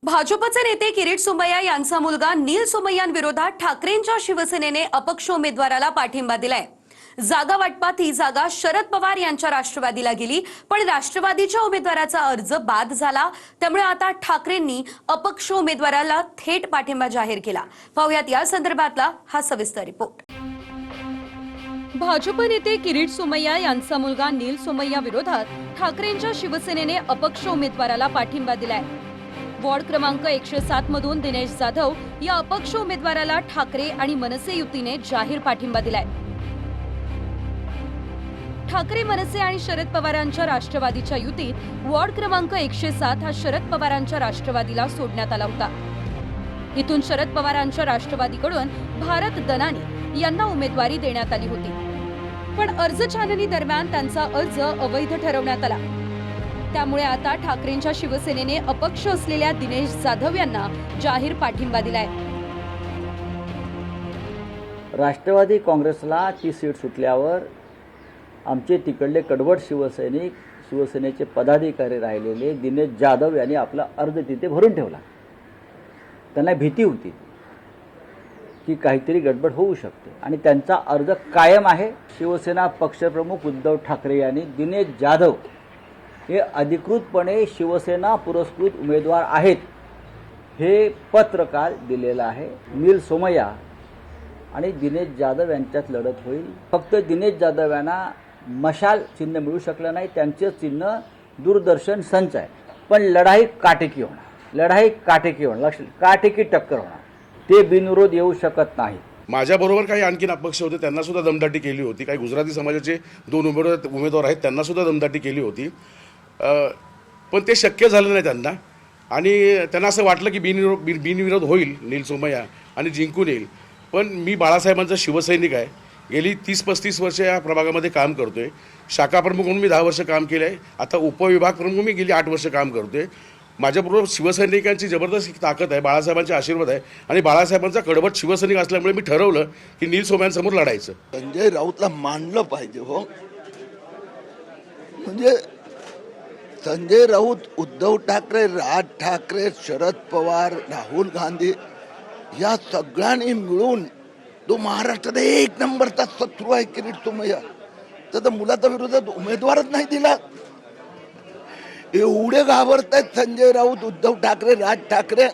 भाजपचे नेते किरीट सोमय्या यांचा मुलगा नील सोमय्यांविरोधात ठाकरेंच्या शिवसेनेने अपक्ष उमेदवाराला पाठिंबा दिलाय। जागा वाटपात ही जागा शरद पवार यांच्या राष्ट्रवादीला गेली, पण राष्ट्रवादीच्या उमेदवाराचा अर्ज बाद झाला। त्यामुळे आता ठाकरेंनी अपक्ष उमेदवाराला थेट पाठिंबा जाहीर केला। पाहूयात या संदर्भातला हा सविस्तर रिपोर्ट। भाजप नेते किरीट सोमय्या यांचा मुलगा नील सोमय्या विरोधात ठाकरेंच्या शिवसेनेने अपक्ष उमेदवाराला पाठिंबा दिलाय। वॉर्ड क्रमांक 107 मधून दिनेश जाधव या अपक्ष उमेदवाराला ठाकरे आणि मनसे युतीने जाहीर पाठिंबा दिलाय। ठाकरे, मनसे आणि शरद पवारांच्या राष्ट्रवादीच्या युतीत वॉर्ड क्रमांक 107 हा शरद पवारांच्या राष्ट्रवादीला सोडण्यात आला होता। इथून शरद पवारांच्या राष्ट्रवादीकडून भारत दनानी यांना उमेदवारी देण्यात आली होती, पण अर्ज छाननी दरम्यान त्यांचा अर्ज अवैध ठरवण्यात आला। त्यामुळे आता ठाकरेंच्या शिवसेनेने अपक्ष असलेल्या दिनेश जाधव यांना जाहीर पाठिंबा दिलाय। राष्ट्रवादी काँग्रेसला ती सीट सुटल्यावर आमचे तिकडले कडवट शिवसैनिक, शिवसेनेचे पदाधिकारी राहिलेले दिनेश जाधव यांनी आपला अर्ज तिथे भरून ठेवला। त्यांना भीती होती की काहीतरी गडबड होऊ शकते आणि त्यांचा अर्ज कायम आहे। शिवसेना पक्षप्रमुख उद्धव ठाकरे यांनी दिनेश जाधव हे अधिकृतपणे शिवसेना पुरस्कृत उमेदवार आहेत हे पत्र काल दिलेलं आहे। नील सोमय्या आणि दिनेश जाधव यांच्यात लढत होईल। फक्त दिनेश जाधव यांना मशाल चिन्ह मिळू शकलं नाही, त्यांचे चिन्ह दूरदर्शन संच आहे, पण लढाई काटेकी होणार, लढाई काटेकी होणार, काटेकी टक्कर होणार, ते बिनविरोध येऊ शकत नाही। माझ्याबरोबर काही आणखीन अपक्ष होते, त्यांना सुद्धा दमदाटी केली होती। काही गुजराती समाजाचे 2 उमेदवार आहेत, त्यांना सुद्धा दमदाटी केली होती, पण ते शक्य झालं नाही त्यांना। आणि त्यांना असं वाटलं की बिनविरोध होईल नील सोमय्या आणि जिंकून येईल। पण मी बाळासाहेबांचा शिवसैनिक आहे, गेली 30-35 वर्ष या प्रभागामध्ये काम करतोय। शाखा प्रमुख म्हणून मी 10 वर्ष काम केलं आहे, आता उपविभाग प्रमुख मी गेली 8 वर्ष काम करतोय। माझ्याबरोबर शिवसैनिकांची जबरदस्त ताकद आहे, बाळासाहेबांचे आशीर्वाद आहे आणि बाळासाहेबांचा कडवट शिवसैनिक असल्यामुळे मी ठरवलं की नील सोमय्यांसमोर लढायचं। संजय राऊतला मानलं पाहिजे हो। म्हणजे संजय राऊत, उद्धव ठाकरे, राज ठाकरे, शरद पवार, राहुल गांधी या सगळ्यांनी मिळून तो महाराष्ट्रात 1 नंबरचा शत्रू आहे किरीट सोमय्या। तर मुलाच्या विरोधात उमेदवारच नाही दिला। एवढे घाबरतायत संजय राऊत, उद्धव ठाकरे, राज ठाकरे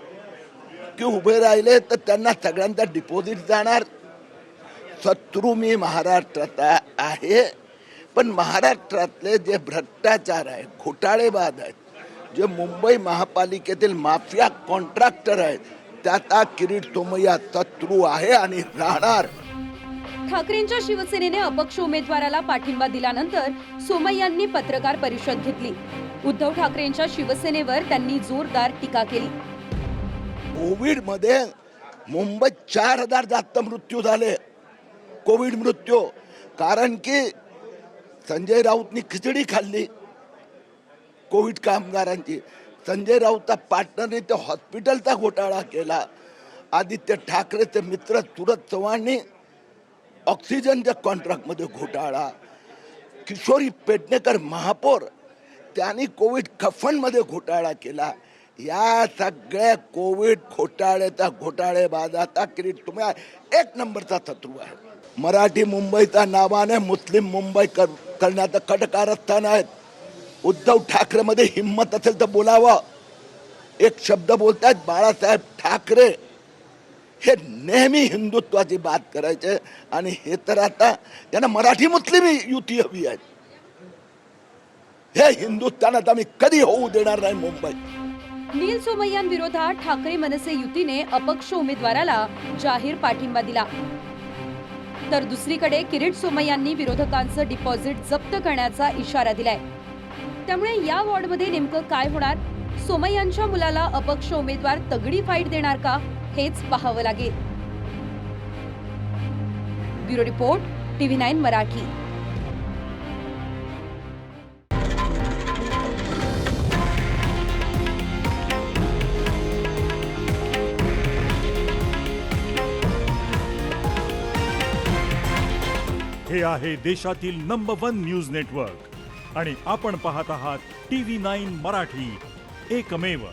की उभे राहिले तर त्यांना सगळ्यांचा डिपॉझिट जाणार। शत्रू मी महाराष्ट्रात आहे, पण महाराष्ट्रातले जे भ्रष्टाचार आहे, घोटाळेबाज आहेत, जे मुंबई महापालिकेतील माफिया कॉन्ट्रॅक्टर आहेत, त्याचा किरीट सोमय्या शत्रू आहे आणि राहणार। ठाकरेंच्या शिवसेनेने अपक्ष उमेदवाराला पाठिंबा दिल्यानंतर सोमय्यांनी पत्रकार परिषद घेतली। उद्धव ठाकरेंच्या शिवसेनेवर त्यांनी जोरदार टीका केली। कोविड मध्ये मुंबईत 4000 जास्त मृत्यू झाले, कोविड मृत्यू, कारण की संजय राऊतनी खिचडी खाल्ली कोविड कामगारांची। संजय राऊतचा पार्टनरने ते हॉस्पिटलचा घोटाळा केला। आदित्य ठाकरेचे मित्र सूरज चव्हाणनी ऑक्सिजनच्या कॉन्ट्रॅक्टमध्ये घोटाळा, किशोरी पेडणेकर महापौर त्यांनी कोविड कफनमध्ये घोटाळा केला। या सगळ्या कोविड घोटाळ्याचा घोटाळेबाजाचा किरीट सोमय्या 1 नंबरचा शत्रू आहे। मराठी मुंबईचा नावाने मुस्लिम मुंबई करण्याचं कट कारस्थान आहेत। उद्धव ठाकरे मध्ये हिम्मत असेल तर बोलावं। एक शब्द बोलतात बाळासाहेब ठाकरे, हे नेहमी हिंदुत्वाची बात करायचे आणि हे तर आता त्यांना मराठी मुस्लिम युती हवी आहे। हे हिंदुस्थानात आम्ही कधी होऊ देणार नाही मुंबईत। नील सोमय्यांविरोधात ठाकरे मनसे युतीने अपक्ष उमेदवाराला जाहीर पाठिंबा दिला, तर दुसरीकडे किरीट सोमय्यांनी विरोधकांचं डिपॉझिट जप्त करण्याचा इशारा दिलाय। त्यामुळे या वॉर्डमध्ये नेमकं काय होणार? सोमय्यांच्या मुलाला अपक्ष उमेदवार तगडी फाईट देणार का, हेच पाहावं लागेल। Bureau report, TV9 Marathi. हे आहे देशातील नंबर 1 न्यूज नेटवर्क आणि आपण पाहत आहात TV9 मराठी, एकमेव।